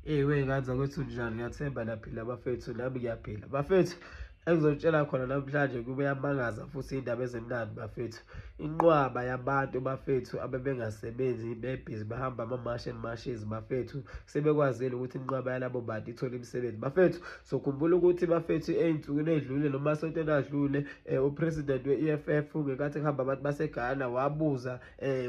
Wey'ngane zakwethu njani? Ngiyathemba naphila bafethu, nami ngiyaphila bafethu. Engizotshela khona namhlanje kuyamangaza futhi iy'ndaba ezimnandi bafethu. Inqwaba yabantu bafethu abebengasebenzi bebhizi bahamba ama-march and marches bafethu, sebekwazile ukuthi inqwaba yalabo bantu ithole imisebenzi bafethu. So khumbula ukuthi bafethu ey'nsukwini ey'dlule noma amasontweni adlule upresident we-EFF ngenkathi kuhamba abantu baseGhana wabuza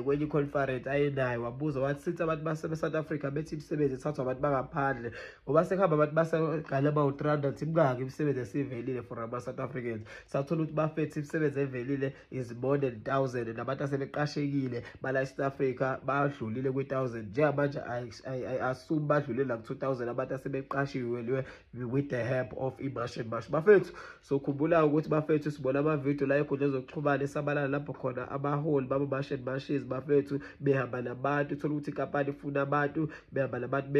kwenye iconference ayenayo, wabuza wathi sithi abantu base-South Africa bethi imisebenzi ithathwa abantu bangaphandle, ngoba sekuhamba abantu baseGhana abawu-300 imingaki imisebenzi esivelile for ama-South Africans. Sathola ukuthi bafethu imisebenzi evelile is more than 1,000 nabantu asebeqashekile bala eSouth Africa badlulile kwi-1,000 njengamanje. I-assume badlulile naku-2,000 abantu asebeqashiwe with the help of i-march and march bafethu. So khumbula ukuthi bafethu sibona amavidiyo la ey'nkundleni zokuxhumana esabalala lapho khona abaholi bama-march and marches bafethu behamba nabantu, uthola ukuthi inkampani ifuna abantu, behamba nabantu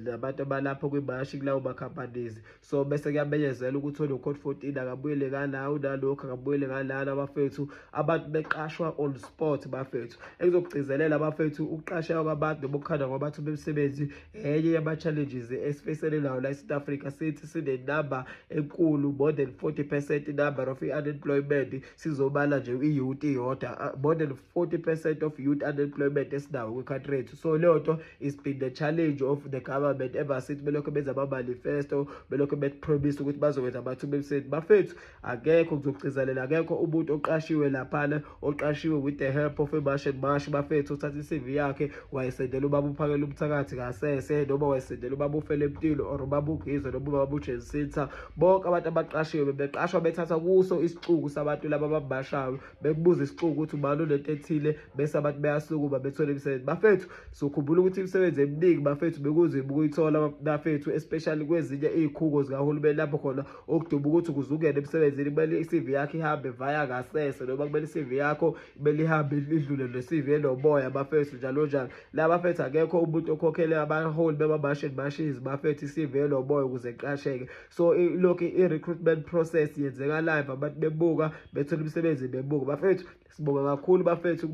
nabantu abalapho kwimashi kulawo ma-companies. So bese kuyamenyezela ukuthi ono-code 14 akabuyele ngala, unalokhu akabuyele ngalana bafethu, abantu beqashwa on spot bafethu. Engizokugcizelela bafethu, ukuqasheka kwabantu noma ukukhanda kwabantu bemisebenzi enye yama-challenges esifesele nawo la eSouth Africa. Sithi sine-number enkulu, more than 40% number of i-unemployment, sizobala nje i-youth iyodwa, more than 40% of youth unemployment esinawo kwi-country yethu. So leyo nto is been the challenge of the government ever since belokhu benza ama-manifesto, belokhu bepromise ukuthi bazokwenza amathuba emisebenzi bafethu. Akekho ngizokugcizelela, akekho umuntu oqashiwe laphana, oqashiwe with the help of a-march and march bafethu, uthatha i-CV yakhe wayesendela ubaba uPhakela Umthakathi ngasese, noma wayesendela ubaba uFele Mpilo or ubaba uGizo noma ubaba uJensitha. Bonke abantu abaqashiwe beqashwa bethatha kuso isixuku sabantu laba ababashayo, bekubuza isixuku ukuthi ubani unento ethile, bese abantu beyasukuma bethole imisebenzi bafethu. So khumbula ukuthi imisebenzi eminingi bafethu bekuzima ukuyithola bafethu, especially kwezinye iy'khungo zikahulumeni lapho khona okuduma ukuthi ukuze ungene emsebenzini kumele i-CV yakho ihambe via ngasese, noma kumele i-CV yakho kumele ihambe idlule ne-CV enoboya bafethu, njalo njalo. La bafethu akekho umuntu okhokhele abaholi bama-march and marches bafethu i-CV enoboya ukuze iqasheke. So lokhu i-recruitment process yenzeka live, abantu bebuka bethola imisebenzi bebuka bafethu. Sibonga kakhulu bafethu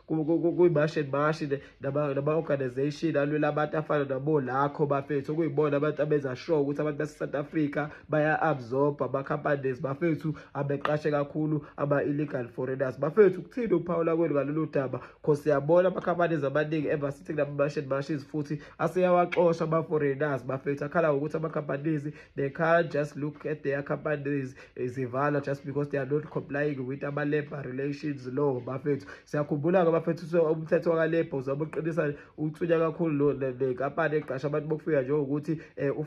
kwi-march and march nama-organization alwela abantu afana nabo-Lakho bafethu, okuyibona abantu abenza sure ukuthi abantu base-South Africa baya-absorb ama-companies bafethu abeqashe kakhulu ama-illegal foreigners bafethu. Kuthini ukuphawula kwenu ngalolu daba? Because siyabona ama-companies amaningi ever sithi kunama-march and marches futhi aseyawaxosha ama-foreigners bafethu. Akhala ukuthi ama-companies they can't just look at their companies zivala just because they are not complying with ama-labor relations law bafethu. Siyakhumbula-ke bafethu umthetho waka-labor uzabe uqinisa uthunya kakhulu nenkampani eqasha abantu bokufika, njengokuthi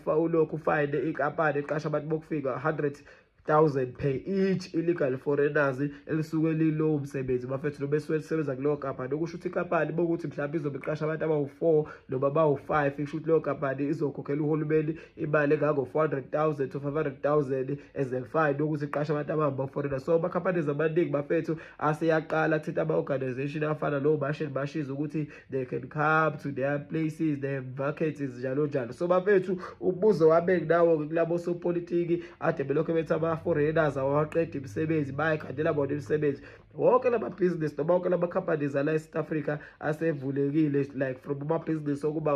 ulokhu ufayine inkampani eqasha abantu bokufika 100,000 per each illegal foreigners elisuke lilowo msebenzi bafethu, noma esuke lisebenza kuleyo kampani. Okusho ukuthi inkampani bokuthi mhlawumbe izobe iqasha abantu abawu-4 noma abawu-5, isho ukuthi leyo kampani izokhokhela uhulumeni imali engango-400,000 to 500,000 as a fine ukuthi iqasha abantu abangama-foreigners. So ama-companies amaningi bafethu aseyaqala thina ama-organization afana no-march and marches ukuthi they can come to their places, their vacancies njalo njalo. So bafethu umbuzo wami nawo kulabo sopolitiki ade belokhu bethi ama-foreigners awaqeda imisebenzi, bayayikhandela bona imisebenzi. Wonke lama-business noma wonke lama-companies ala eSouth Africa asevulekile, like from ama-business okuba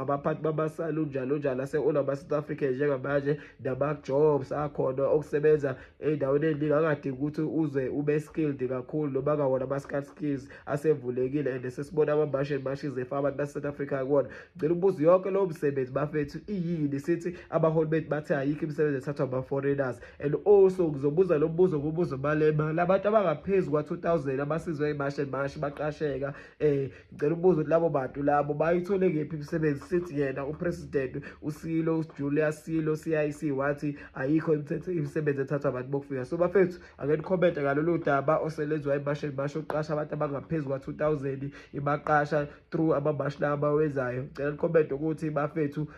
abaphathi bama-salon njalo njalo ase-own ama-South African njengamanje, nama-jobs akhona okusebenza ey'ndaweni ey'ningi, angadingi ukuthi uze ube skilled kakhulu noma angawona ama-scarce skills asevulekile. And sesibona ama-march and marches efaka abantu base-South Africa kuwona. Ngicela ukubuza yonke lowo msebenzi bafethu iyini, sithi abaholi bethu bathi ayikho imisebenzi ethathwa ama-foreigners. And also ngizobuza lo mbuzo ngobuzo balema labantu abangaphezu kwa-2,000 abasizwe i-march and march baqasheka. Ngicela ukubuza ukuthi labo bantu labo bayithole ngephi imisebenzi? Sithi yena upresident uSilo Julius Silo CIC wathi ayikho imisebenzi ethathwa abantu bokufika. So bafethu ake nikhommente ngalolu daba oselezwa i-march and march oqasha abantu abangaphezu kwa-2,000 ibaqasha through ama-march la abawenzayo. Ngicela nikhomente ukuthi bafethu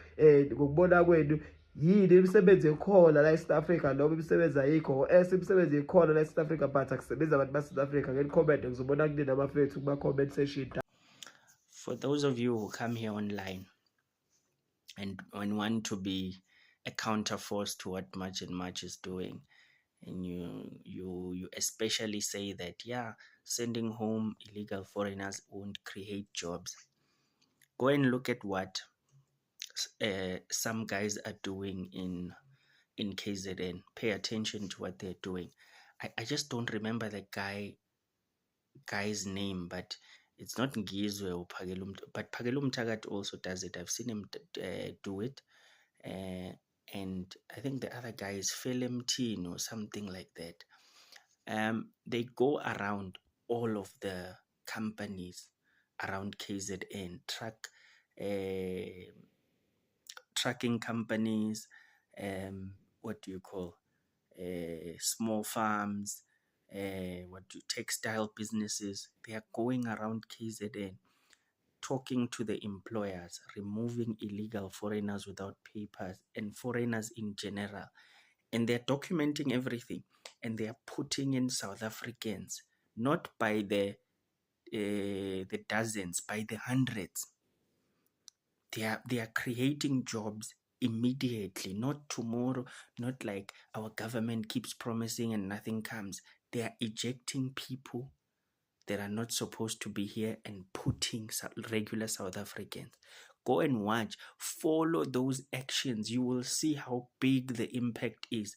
ngokubona kwenu yini imisebenzi ekhona la eSouth Africa noma imisebenzi ayikho, imisebenzi ekhona la eSouth Africa but akusebenza abantu base-South Africa? Ake nikhomente, ngizobona kunina bafethu kuma-comment section. For those of you who come here online and want to be a counterforce to what March and March is doing, and you especially say that sending home illegal foreigners won't create jobs, go and look at what some guys are doing in KZN. Pay attention to what they're doing. I just don't remember the guy's name, but it's not Ngizwe or Pagelum, but Pagelum Tagat also does it. I've seen him do it. And I think the other guy is Philem Teen or something like that. They go around all of the companies around KZN, trucking companies, what do you call, small farms, textile businesses. They are going around KZN talking to the employers, removing illegal foreigners without papers and foreigners in general. And they're documenting everything, and they are putting in South Africans, not by the dozens, by the hundreds. They are creating jobs immediately, not tomorrow, not like our government keeps promising and nothing comes. They are ejecting people that are not supposed to be here and putting regular South Africans. Go and watch, follow those actions. You will see how big the impact is.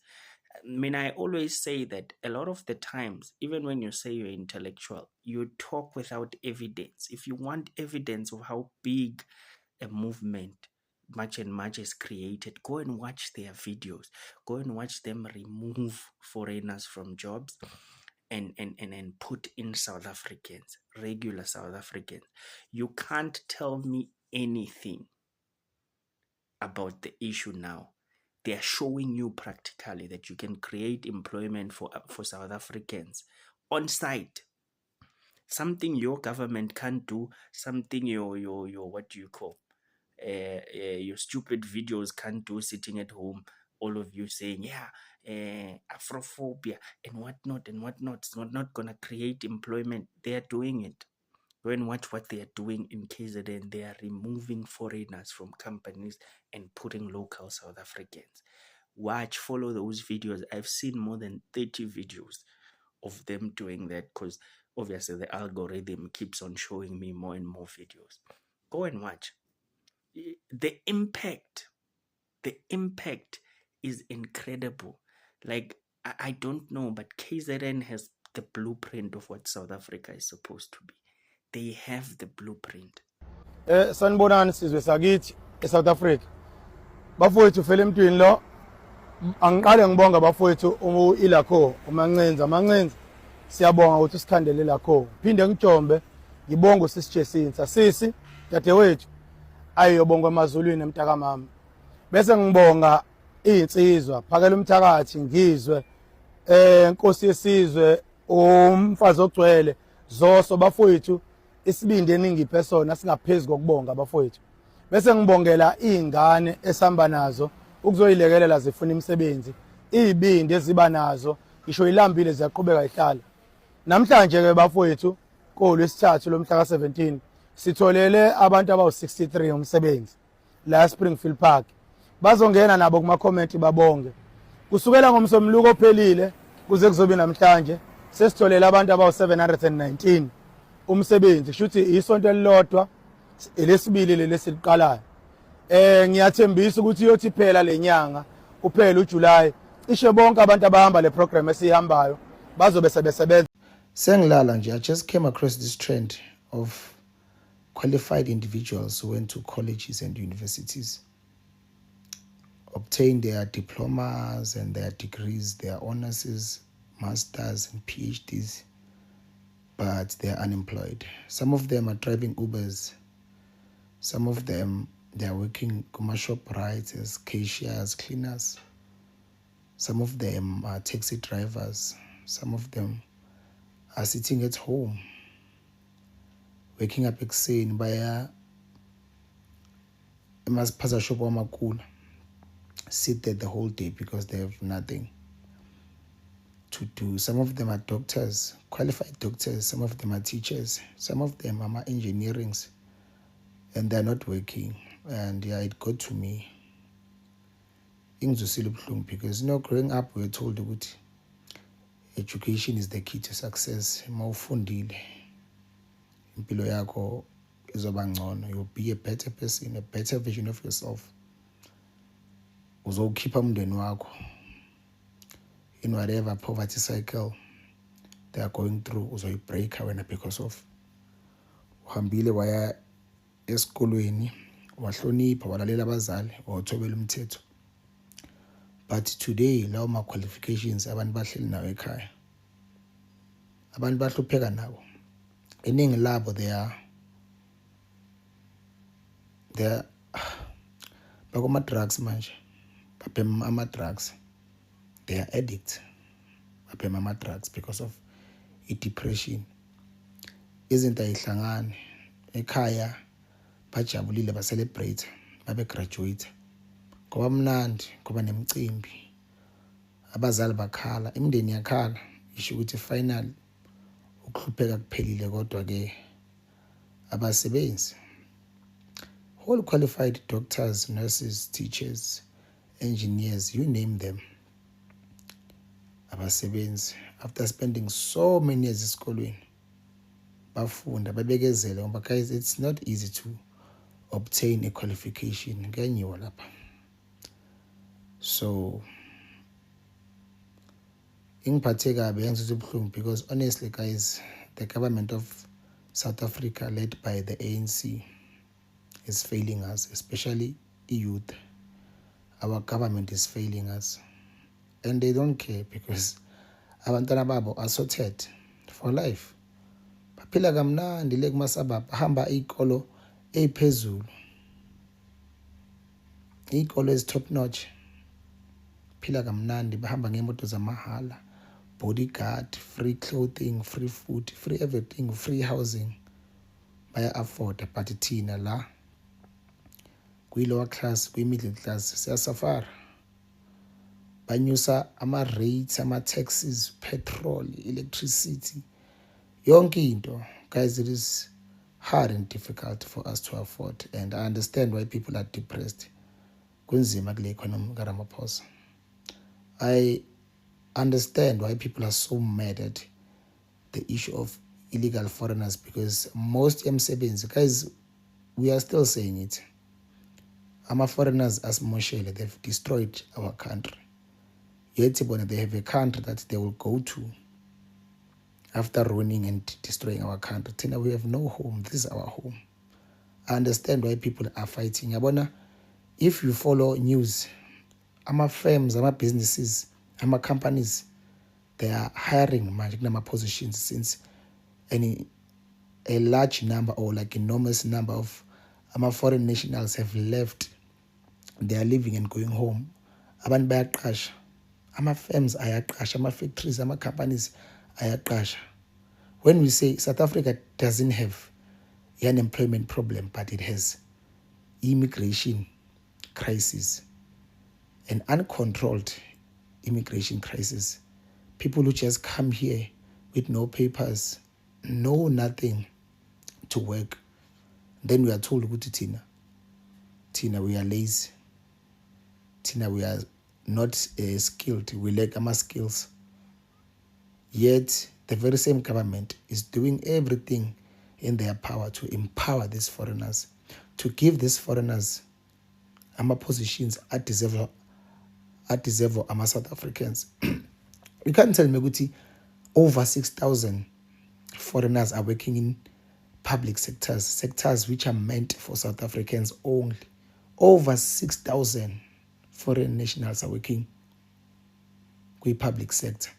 I mean, I always say that a lot of the times, even when you say you're intellectual, you talk without evidence. If you want evidence of how big a movement March and March is created, go and watch their videos. Go and watch them remove foreigners from jobs and put in South Africans, regular South Africans. You can't tell me anything about the issue now. They are showing you practically that you can create employment for South Africans on site. Something your government can't do, something your what do you call, your stupid videos can't do, sitting at home, all of you saying, Afrophobia and whatnot and whatnot. It's not going to create employment. They are doing it. Go and watch what they are doing in KZN. They are removing foreigners from companies and putting local South Africans. Watch, follow those videos. I've seen more than 30 videos of them doing that, because obviously the algorithm keeps on showing me more and more videos. Go and watch. The impact is incredible. Like, I don't know, but KZN has the blueprint of what South Africa is supposed to be. They have the blueprint. Sanibonani sizwe sakithi eSouth Africa. Bafowethu fela emntwini lo. Angiqale ngibonga bafowethu uIlakho uMancenza. Siyabonga ukuthi usikhandele Ilakho. Phinde ngijombe ngibonga usisi Jesinta. Sisi dadewethu ayiyobonga emazulwini emtaka mama. Bese ngibonga insizwa phakela umthakathi ngizwe Nkosi yesizwe umfazi ogcwele Zoso bafowethu isibindi eningiphe sona singaphezulu kokubonga bafowethu. Bese ngibongela izingane esihamba nazo ukuzoyilekelela zifuna imisebenzi, izibindi eziba nazo ngisho ilambile ziyaqhubeka ihlala. Namhlanje ke bafowethu koLwesithathu lomhla ka17 sitholele abantu abawu63 umsebenzi la Springfield Park. Bazongena nabo kuma comment babonge. Kusukela ngomsomluko ophelile kuze kuzobe namhlanje sesitholele abantu abawu719 umsebenzi. Shuthi isonto elilodwa elesibili lelesiqalayo. Ngiyathembisa ukuthi uyothi phela lenyanga uphela uJuly ishe bonke abantu abahamba le program esihambayo bazobe sebesebenza. Sengilala nje, I just came across this trend of qualified individuals who went to colleges and universities, obtained their diplomas and their degrees, their honors, masters and PhDs, but they're unemployed. Some of them are driving Ubers. Some of them, they're working commercial rights as cashiers, cleaners. Some of them are taxi drivers. Some of them are sitting at home, waking up ekuseni baya emasiphaza shop wamakula, sit there the whole day because they have nothing to do. Some of them are doctors, qualified doctors. Some of them are teachers. Some of them are engineerings, and they're not working. And yeah, it got to me. Because growing up we were told that education is the key to success. Mawufundile impilo yakho izoba ngcono. You'll be a better person, a better version of yourself. Uzowukhipha umndeni wakho in whatever poverty cycle they are going through. Uzoyibreaka wena because of uhambile waya esikolweni, wahlonipha, walalela abazali, wathobela umthetho. But today lawo ma qualifications abantu bahleli nawo ekhaya, abantu bahlupheka nawo. Iningi labo they are bakoma drugs manje, bapema ama drugs, they are addicts, bapema ama drugs because of depression. Izinto ayihlangani ekhaya, bajabulile, ba celebrate, babe graduate, ngoba mnandi, ngoba nemicimbi, abazali bakhala, imindeni yakhala, isho ukuthi final ukuhlupheka kuphelile. Kodwa ke abasebenzi, all qualified doctors, nurses, teachers, engineers, you name them, abasebenzi after spending so many years esikolweni bafunda, babekezele, ngoba guys, it's not easy to obtain a qualification. Ngenyiwa lapha. So ingiphathe kabi, ngizizwa ubuhlungu, because honestly guys, the government of South Africa led by the ANC is failing us, especially youth. Our government is failing us, and they don't care, because abantwana babo are sorted for life. Baphila kamnandi le kumasababa, hamba ikolo ephezulu, ikolo is top notch, phila kamnandi, bahamba ngemoto zamahala, bodyguard, free clothing, free food, free everything, free housing, baya afford. But thina la kwi-lower class, kwi-middle class, siyasafara. Banyusa ama-rates, ama-taxes, petrol, electricity, yonke into. Guys, it is hard and difficult for us to afford, and I understand why people are depressed. Kunzima kule economy kaRamaphosa. I understand why people are so mad at the issue of illegal foreigners, because most emsebenzi, guys, we are still saying it. Foreigners as Moshele, they've destroyed our country. Yet they have a country that they will go to after ruining and destroying our country. Tina, we have no home. This is our home. I understand why people are fighting. If you follow news, firms, businesses, companies, they are hiring positions, since a large number, or like enormous number of foreign nationals have left. They are leaving and going home. Abantu bayaqasha. Firms ayaqasha, factories, companies ayaqasha. When we say South Africa doesn't have an unemployment problem, but it has immigration crisis, an uncontrolled immigration crisis. People who just come here with no papers, no nothing to work. Then we are told, Tina, we are lazy. Tina, we are not skilled. We lack our skills. Yet, the very same government is doing everything in their power to empower these foreigners, to give these foreigners positions at deserve South Africans. You can't tell me over 6,000 foreigners are working in public sectors which are meant for South Africans only. Over 6,000 foreign nationals are working with public sector.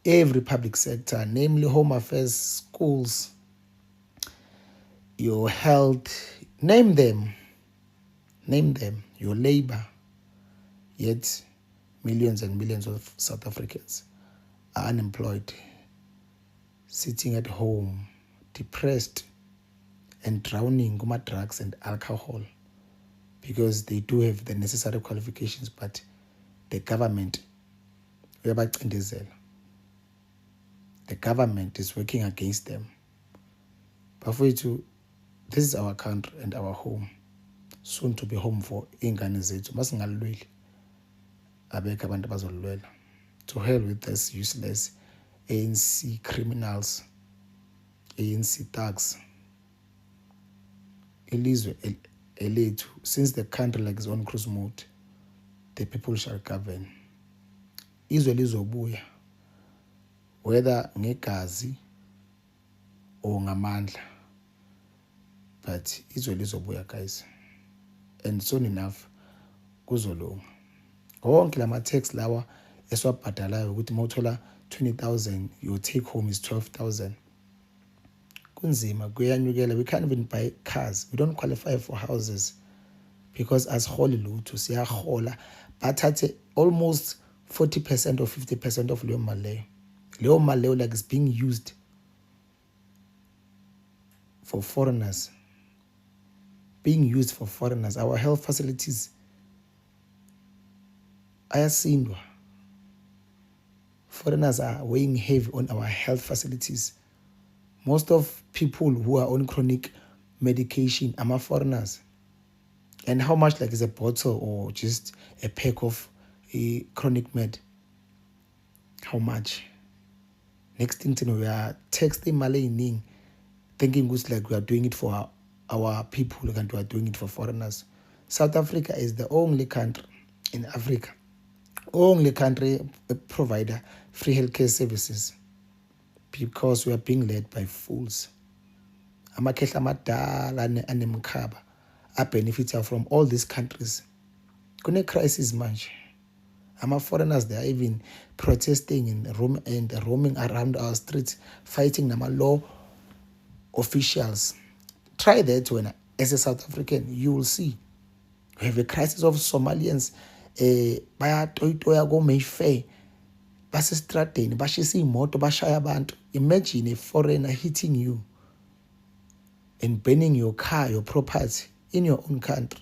Every public sector, namely home affairs, schools, your health, name them, your labor. Yet millions and millions of South Africans are unemployed, sitting at home, depressed, and drowning in drugs and alcohol, because they do have the necessary qualifications, but the government, the government is working against them. But this is our country and our home, soon to be home for ingane zethu. Masingalweli abekho abantu bazolwela. To hell with this useless ANC criminals, ANC thugs. ilizwe elethu, since the country like is on cruise mode, the people shall govern. Izwe lizobuya, whether ngegazi or ngamandla, but izwe lizobuya, guys, and soon enough kuzolunga. Wonke lama tax lawa eswabhadalayo ukuthi mawuthola 20,000 your take home is 12,000. Kunzima kuyanyukela. We can't even buy cars. We don't qualify for houses because as holy lutho siyahola bathathe almost 40% or 50% of leyo mali leyo like is being used for foreigners. Our health facilities ayasindwa. Foreigners are weighing heavy on our health facilities. Most of people who are on chronic medication are foreigners. And how much like is a bottle or just a pack of a chronic med? How much? Next thing to know, we are texting Malay thinking it's like we are doing it for our people and we are doing it for foreigners. South Africa is the only country in Africa, provider free healthcare services, because we are being led by fools. Amakhehla amadala anemkhaba benefits from all these countries. Kune crisis manje. Foreigners, they are even protesting and roaming around our streets, fighting nama law officials. Try that when, as a South African, you will see. We have a crisis of Somalians. Baya toitoya go Mayfair. Basestradeni, bashisa imoto, bashaya abantu. Imagine a foreigner hitting you and burning your car, your property in your own country.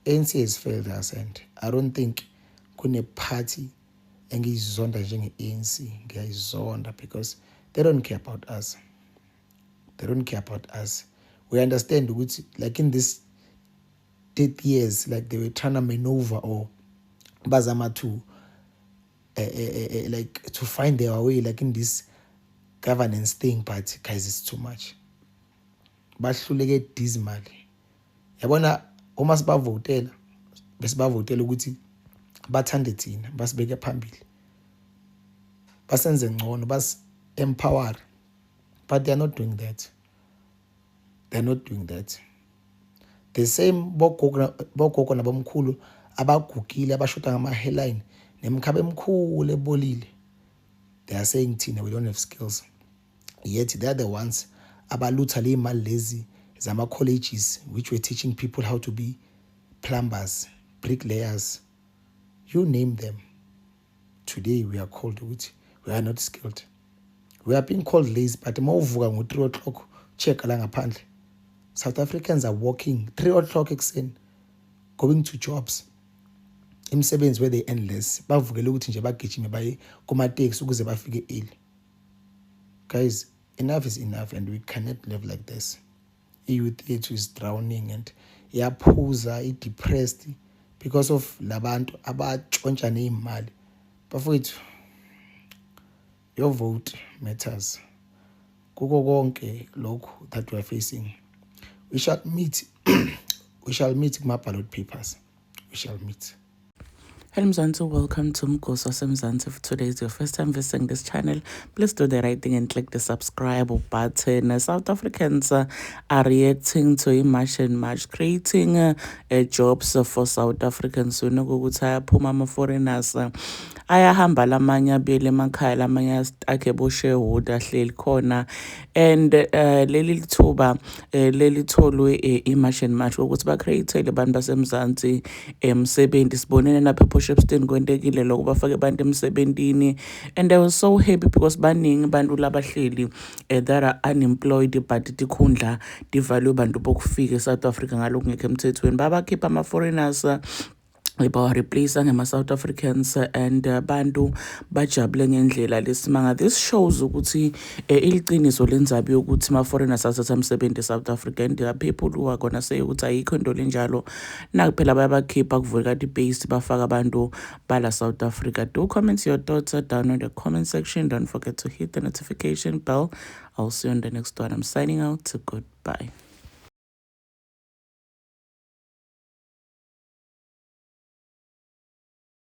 ANC has failed us, and I don't think kune party engizonda njenge ANC ngiyayizonda because they don't care about us. We understand which, like in this 30 years, like they were trying to maneuver or bazama to like to find their way, like in this governance thing, but guys, it's too much. Bahluleke dismally. Yabona uma sibavotela besibavotela ukuthi bathande thina, basibeke phambili, basenze ngcono, bas empower, but they are not doing that. The same bogogo nabomkhulu abagugile abashota ngama hairline nemkhaba emkhulu ebolile, they are saying thina we don't have skills, yet they are the ones abalutha le imali lezi zama colleges which were teaching people how to be plumbers, bricklayers, you name them. Today we are called which we are not skilled. We are being called lazy, but mawuvuka ngo 3 o'clock check la ngaphandle, South Africans are walking 3 o'clock ekuseni going to jobs, imsebenzi where they endless, bavukele ukuthi nje bagijime baye kuma taxi ukuze bafike early. Guys, enough is enough, and we cannot live like this. Youth yethu is drowning and iyaphuza, depressed because of labantu abatshontsha neimali. Bafowethu, your vote matters. Kuko konke lokhu that we are facing, we shall meet kuma ballot papers. We shall meet. Hello Mzansi, welcome to Mgosi Mzansi. If today is your first time visiting this channel, please do the right thing and click the subscribe button. South Africans are reacting to a march and march, creating jobs for South Africans. So no go puma foreigners. Ayahamba lamanye abuyele emakhaya, lamanye astakhe bo-shareholder hleli khona, and leli thuba lelitholwe i-march and march ukuthi ba-create-ele abantu basemzansi emsebenzi. Sibonene napha ePortshepstone kwentekile lokho bafake abantu emsebentini, and I was so happy because baningi abantu labahleli that are unemployed but tikhundla divalue bantu bokufika eSouth Africa ngalokungekho emthethweni, babakhipha ama-foreigners replace ngama-South Africans, and bantu bajabule ngendlela lesimanga. This shows ukuthi iliqiniso lenzabi yokuthi ma-foreigners asatha umsebenzi eSouth Africa, and there are people who are gonna say ukuthi ayikho into lenjalo, nakuphela bayabakhipha kuvuleka i-base bafaka abantu bala South Africa. Do comment your thoughts down in the comment section. Don't forget to hit the notification bell. I'll see you on the next one. I'm signing out. Goodbye.